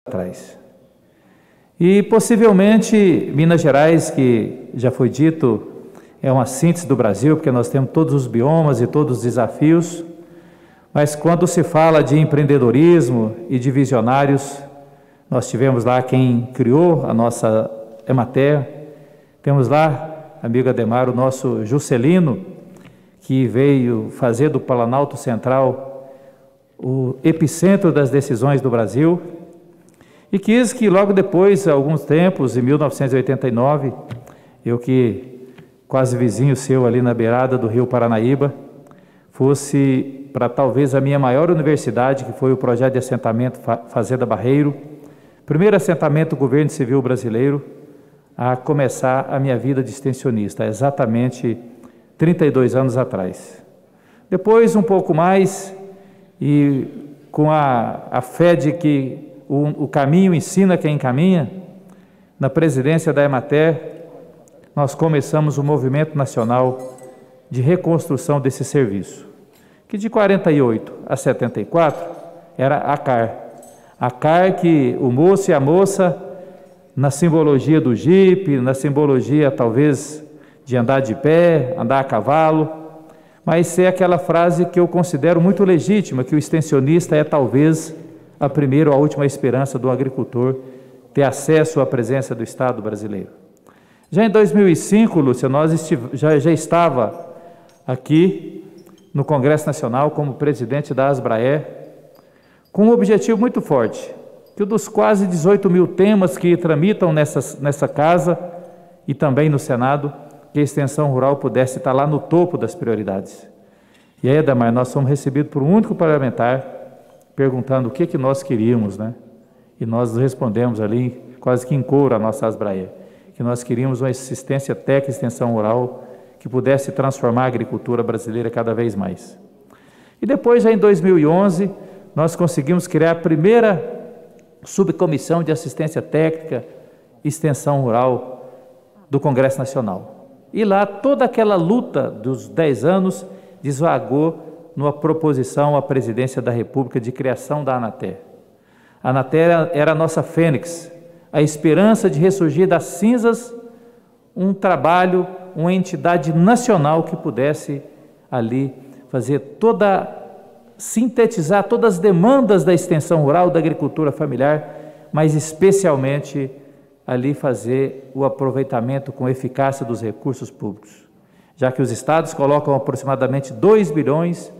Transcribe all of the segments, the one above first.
atrás. E possivelmente Minas Gerais, que já foi dito, é uma síntese do Brasil, porque nós temos todos os biomas e todos os desafios, mas quando se fala de empreendedorismo e de visionários, nós tivemos lá quem criou a nossa Emater, temos lá, amigo Ademar, o nosso Juscelino, que veio fazer do Planalto Central o epicentro das decisões do Brasil, e quis que logo depois, alguns tempos, em 1989, eu que quase vizinho seu ali na beirada do Rio Paranaíba, fosse para talvez a minha maior universidade, que foi o projeto de assentamento Fazenda Barreiro, primeiro assentamento do governo civil brasileiro a começar a minha vida de extensionista, exatamente 32 anos atrás. Depois, um pouco mais, e com a fé de que o caminho ensina quem caminha, na presidência da Emater, nós começamos o movimento nacional de reconstrução desse serviço, que de 48 a 74 era a CAR. A CAR que o moço e a moça, na simbologia do jipe, na simbologia talvez de andar de pé, andar a cavalo, mas é aquela frase que eu considero muito legítima, que o extensionista é talvez a primeira ou a última esperança do agricultor ter acesso à presença do Estado brasileiro. Já em 2005, Lúcia, já estava aqui no Congresso Nacional como presidente da Asbraer, com um objetivo muito forte, que dos quase 18 mil temas que tramitam nessa casa e também no Senado, que a extensão rural pudesse estar lá no topo das prioridades. E aí, Ademar, nós fomos recebidos por um único parlamentar, perguntando o que nós queríamos, né? E nós respondemos ali, quase que em coro, a nossa Asbraer, que nós queríamos uma assistência técnica e extensão rural que pudesse transformar a agricultura brasileira cada vez mais. E depois, já em 2011, nós conseguimos criar a primeira subcomissão de assistência técnica e extensão rural do Congresso Nacional. E lá, toda aquela luta dos 10 anos desvagou numa proposição à presidência da República de criação da Anater. A Anater era a nossa fênix, a esperança de ressurgir das cinzas um trabalho, uma entidade nacional que pudesse ali sintetizar todas as demandas da extensão rural, da agricultura familiar, mas especialmente ali fazer o aproveitamento com eficácia dos recursos públicos, já que os estados colocam aproximadamente 2 bilhões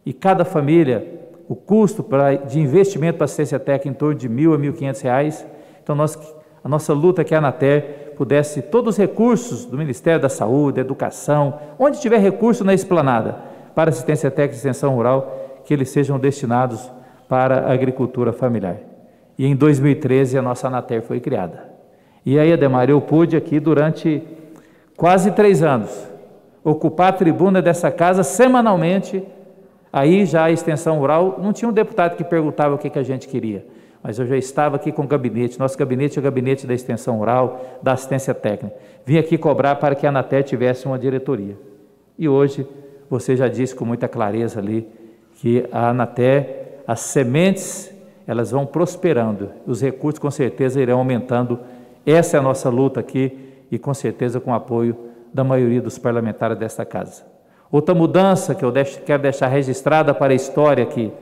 e cada família, o custo de investimento para assistência técnica em torno de R$1.000 a R$1.500, então a nossa luta é que a Anater pudesse, todos os recursos do Ministério da Saúde, da Educação, onde tiver recurso na esplanada, para assistência técnica e extensão rural, que eles sejam destinados para a agricultura familiar. E em 2013 a nossa Anater foi criada. E aí, Ademar, eu pude aqui durante quase 3 anos, ocupar a tribuna dessa casa semanalmente. Aí já a extensão rural, não tinha um deputado que perguntava o que a gente queria, mas eu já estava aqui com o gabinete, nosso gabinete é o gabinete da extensão rural, da assistência técnica. Vim aqui cobrar para que a Anater tivesse uma diretoria. E hoje, você já disse com muita clareza ali, que a Anater, as sementes, elas vão prosperando, os recursos com certeza irão aumentando. Essa é a nossa luta aqui e com certeza com o apoio da maioria dos parlamentares desta casa. Outra mudança que eu quero deixar registrada para a história aqui,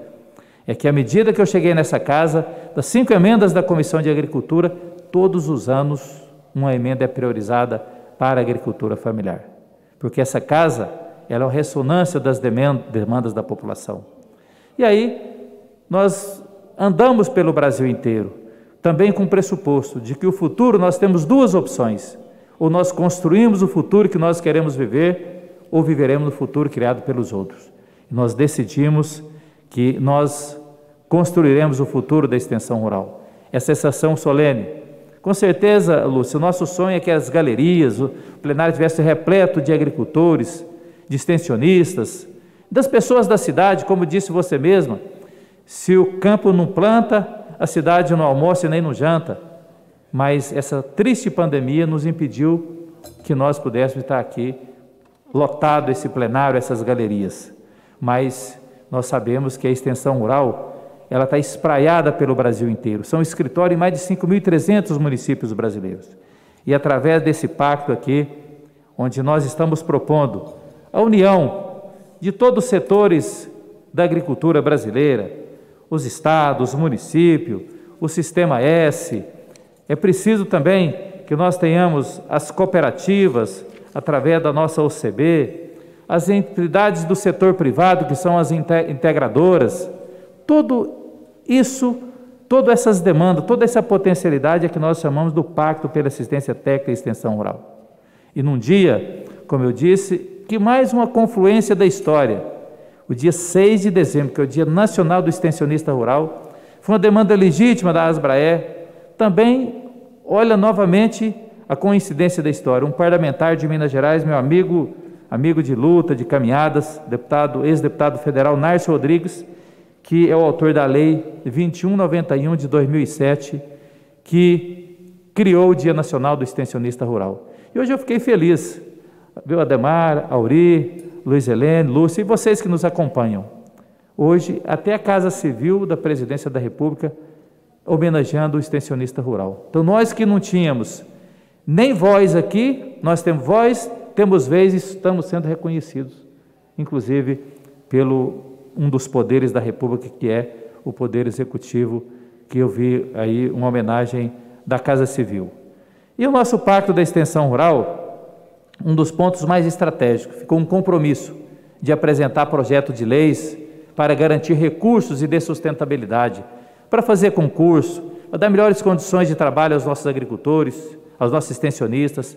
é que à medida que eu cheguei nessa casa, das 5 emendas da Comissão de Agricultura, todos os anos uma emenda é priorizada para a agricultura familiar. Porque essa casa, ela é uma ressonância das demandas da população. E aí, nós andamos pelo Brasil inteiro, também com o pressuposto de que o futuro nós temos 2 opções, ou nós construímos o futuro que nós queremos viver, ou viveremos no futuro criado pelos outros. Nós decidimos que nós construiremos o futuro da extensão rural. Essa sensação solene. Com certeza, Lúcia, o nosso sonho é que as galerias, o plenário estivesse repleto de agricultores, de extensionistas, das pessoas da cidade, como disse você mesma, se o campo não planta, a cidade não almoça e nem não janta. Mas essa triste pandemia nos impediu que nós pudéssemos estar aqui lotado esse plenário, essas galerias, mas nós sabemos que a extensão rural ela está espraiada pelo Brasil inteiro. São escritórios em mais de 5.300 municípios brasileiros. E através desse pacto aqui, onde nós estamos propondo a união de todos os setores da agricultura brasileira, os estados, os municípios, o Sistema S, é preciso também que nós tenhamos as cooperativas, através da nossa OCB, as entidades do setor privado, que são as integradoras, tudo isso, todas essas demandas, toda essa potencialidade é que nós chamamos do Pacto pela Assistência Técnica e Extensão Rural. E num dia, como eu disse, que mais uma confluência da história, o dia 6 de dezembro, que é o Dia Nacional do Extensionista Rural, foi uma demanda legítima da Asbraer, também olha novamente a coincidência da história. Um parlamentar de Minas Gerais, meu amigo de luta, de caminhadas, ex-deputado federal Nárcio Rodrigues, que é o autor da Lei 2191 de 2007, que criou o Dia Nacional do Extensionista Rural. E hoje eu fiquei feliz, viu, Ademar, Auri, Luiz Helene, Lúcia e vocês que nos acompanham. Hoje, até a Casa Civil da Presidência da República homenageando o extensionista rural. Então, nós que não tínhamos nem voz aqui, nós temos voz, temos vez e estamos sendo reconhecidos, inclusive pelo um dos poderes da República, que é o Poder Executivo, que eu vi aí uma homenagem da Casa Civil. E o nosso Pacto da Extensão Rural, um dos pontos mais estratégicos, ficou um compromisso de apresentar projeto de leis para garantir recursos e de sustentabilidade, para fazer concurso, para dar melhores condições de trabalho aos nossos agricultores, aos nossos extensionistas,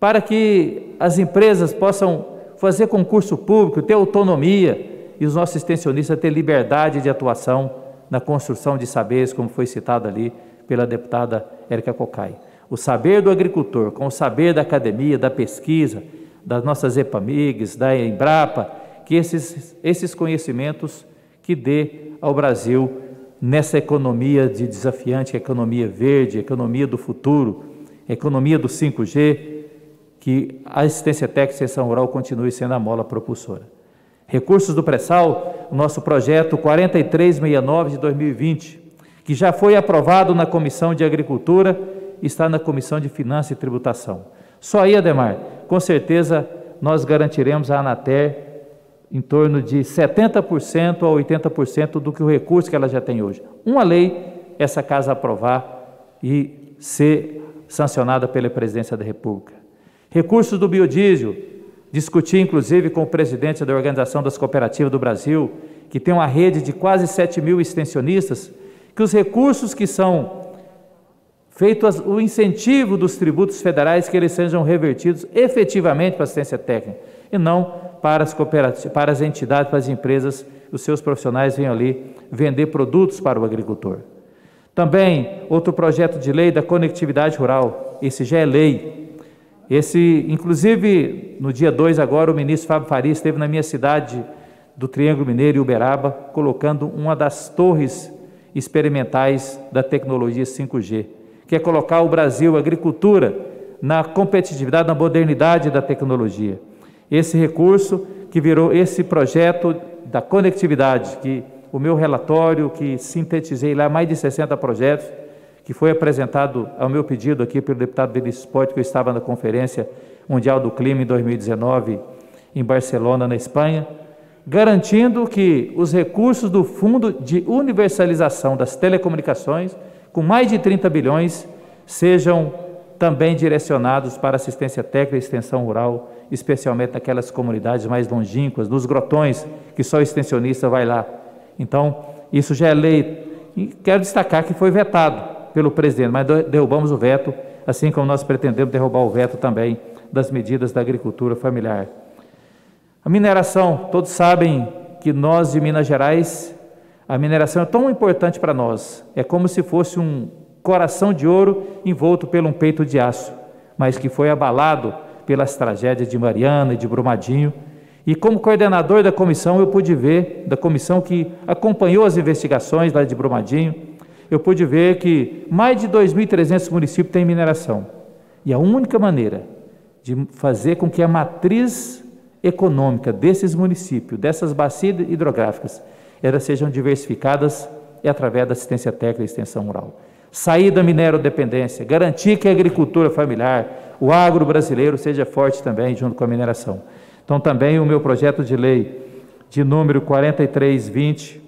para que as empresas possam fazer concurso público, ter autonomia, e os nossos extensionistas ter liberdade de atuação na construção de saberes, como foi citado ali pela deputada Érica Cocai. O saber do agricultor, com o saber da academia, da pesquisa, das nossas EPAMIGs, da Embrapa, que esses conhecimentos que dê ao Brasil nessa economia de desafiante, economia verde, economia do futuro, economia do 5G, que a assistência técnica e extensão rural continue sendo a mola propulsora. Recursos do pré-sal, o nosso projeto 4369 de 2020, que já foi aprovado na Comissão de Agricultura, está na Comissão de Finanças e Tributação. Só aí, Ademar, com certeza nós garantiremos à Anater em torno de 70% a 80% do que o recurso que ela já tem hoje. Uma lei, essa casa aprovar e ser sancionada pela Presidência da República. Recursos do biodiesel, discuti inclusive com o presidente da Organização das Cooperativas do Brasil, que tem uma rede de quase 7.000 extensionistas, que os recursos que são feitos, o incentivo dos tributos federais, que eles sejam revertidos efetivamente para a assistência técnica, e não para as cooperativas, para as entidades, para as empresas, os seus profissionais venham ali vender produtos para o agricultor. Também, outro projeto de lei da conectividade rural, esse já é lei. Esse, inclusive, no dia 2 agora, o ministro Fábio Faria esteve na minha cidade do Triângulo Mineiro, Uberaba, colocando uma das torres experimentais da tecnologia 5G, que é colocar o Brasil, a agricultura, na competitividade, na modernidade da tecnologia. Esse recurso que virou esse projeto da conectividade, que o meu relatório, que sintetizei lá mais de 60 projetos, que foi apresentado ao meu pedido aqui pelo deputado Vinícius Poit, que eu estava na Conferência Mundial do Clima em 2019, em Barcelona, na Espanha, garantindo que os recursos do Fundo de Universalização das Telecomunicações, com mais de 30 bilhões, sejam também direcionados para assistência técnica e extensão rural, especialmente naquelas comunidades mais longínquas, nos grotões, que só o extensionista vai lá. Então, isso já é lei. E quero destacar que foi vetado pelo presidente, mas derrubamos o veto, assim como nós pretendemos derrubar o veto também das medidas da agricultura familiar. A mineração, todos sabem que nós de Minas Gerais, a mineração é tão importante para nós, é como se fosse um coração de ouro envolto por um peito de aço, mas que foi abalado pelas tragédias de Mariana e de Brumadinho. E como coordenador da comissão, eu pude ver, da comissão que acompanhou as investigações lá de Brumadinho, eu pude ver que mais de 2.300 municípios têm mineração. E a única maneira de fazer com que a matriz econômica desses municípios, dessas bacias hidrográficas, elas sejam diversificadas, é através da assistência técnica e extensão rural. Sair da minerodependência, garantir que a agricultura familiar, o agro brasileiro seja forte também junto com a mineração. Então também o meu projeto de lei de número 4320,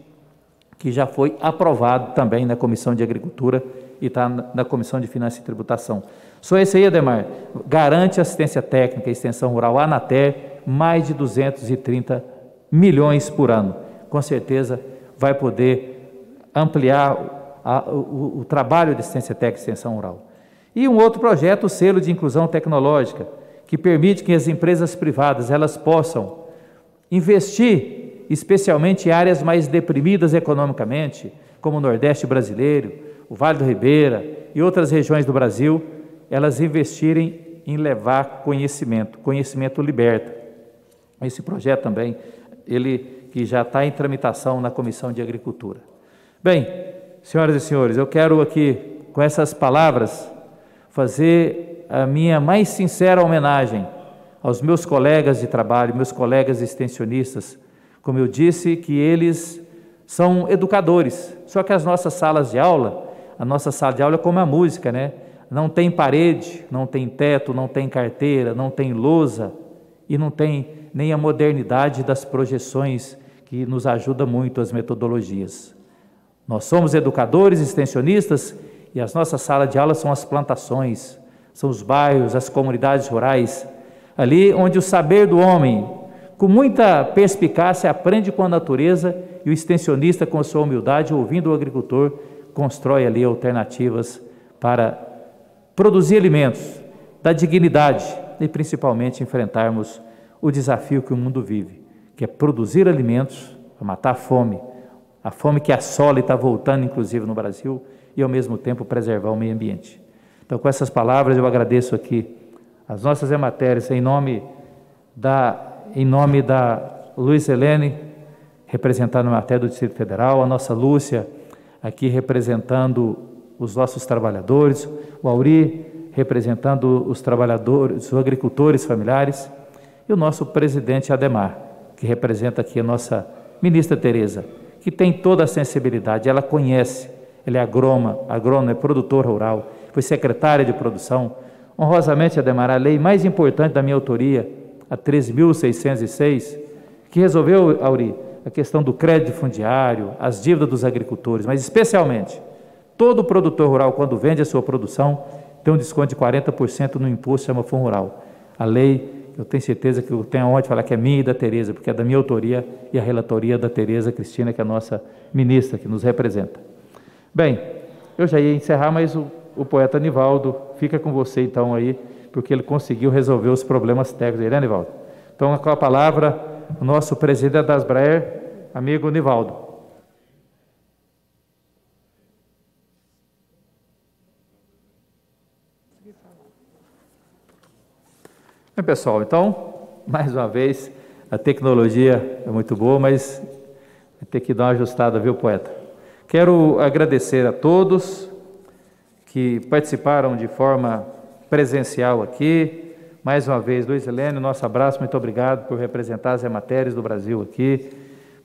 que já foi aprovado também na Comissão de Agricultura e está na Comissão de Finanças e Tributação. Só esse aí, Ademar, garante assistência técnica e extensão rural, a Anater, mais de 230 milhões por ano. Com certeza vai poder ampliar o trabalho de assistência técnica e extensão rural. E um outro projeto, o selo de inclusão tecnológica, que permite que as empresas privadas elas possam investir, especialmente em áreas mais deprimidas economicamente, como o Nordeste brasileiro, o Vale do Ribeira e outras regiões do Brasil, elas investirem em levar conhecimento. Conhecimento liberta. Esse projeto também, ele que já está em tramitação na Comissão de Agricultura. Bem, senhoras e senhores, eu quero aqui, com essas palavras, fazer a minha mais sincera homenagem aos meus colegas de trabalho, meus colegas extensionistas. Como eu disse, que eles são educadores, só que as nossas salas de aula, a nossa sala de aula é como a música, né? Não tem parede, não tem teto, não tem carteira, não tem lousa e não tem nem a modernidade das projeções que nos ajuda muito as metodologias. Nós somos educadores, extensionistas e as nossas salas de aula são as plantações, são os bairros, as comunidades rurais, ali onde o saber do homem, com muita perspicácia, aprende com a natureza e o extensionista, com a sua humildade, ouvindo o agricultor, constrói ali alternativas para produzir alimentos, dar dignidade e principalmente enfrentarmos o desafio que o mundo vive, que é produzir alimentos para matar a fome que assola e está voltando inclusive no Brasil, e ao mesmo tempo preservar o meio ambiente. Então, com essas palavras, eu agradeço aqui as nossas ematérias em nome da Luiz Helene, representando a matéria do Distrito Federal, a nossa Lúcia, aqui representando os nossos trabalhadores, o Auri, representando os trabalhadores, os agricultores familiares, e o nosso presidente Ademar, que representa aqui a nossa ministra Tereza, que tem toda a sensibilidade, ela conhece, ela é agrônoma, é produtora rural, foi secretária de produção. Honrosamente, Ademar, a lei mais importante da minha autoria, a 13.606, que resolveu, Auri, a questão do crédito fundiário, as dívidas dos agricultores, mas especialmente, todo produtor rural, quando vende a sua produção, tem um desconto de 40% no imposto, chama Fundo Rural. A lei, eu tenho certeza que eu tenho onde falar que é minha e da Tereza, porque é da minha autoria e a relatoria da Tereza Cristina, que é a nossa ministra, que nos representa. Bem, eu já ia encerrar, mas o poeta Nivaldo fica com você então aí, porque ele conseguiu resolver os problemas técnicos, né, Nivaldo? Então, com a palavra, o nosso presidente das Braer, amigo Nivaldo. Bem, pessoal, então, mais uma vez, a tecnologia é muito boa, mas vai ter que dar uma ajustada, viu, poeta? Quero agradecer a todos que participaram de forma presencial aqui. Mais uma vez, Luiz Helene, nosso abraço, muito obrigado por representar as ematérias do Brasil aqui.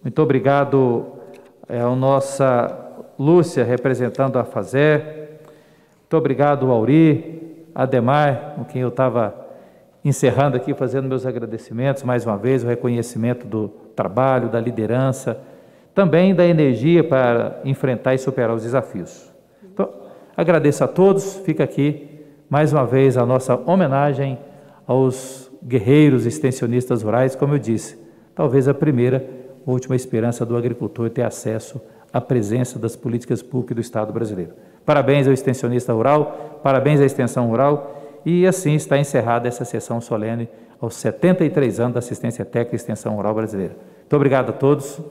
Muito obrigado ao nossa Lúcia, representando a FASER. Muito obrigado ao Auri, Ademar, com quem eu estava encerrando aqui, fazendo meus agradecimentos, mais uma vez, o reconhecimento do trabalho, da liderança, também da energia para enfrentar e superar os desafios. Então, agradeço a todos, fica aqui, mais uma vez, a nossa homenagem aos guerreiros extensionistas rurais, como eu disse, talvez a primeira ou última esperança do agricultor ter acesso à presença das políticas públicas do Estado brasileiro. Parabéns ao extensionista rural, parabéns à extensão rural, e assim está encerrada essa sessão solene aos 73 anos da assistência técnica e extensão rural brasileira. Muito obrigado a todos.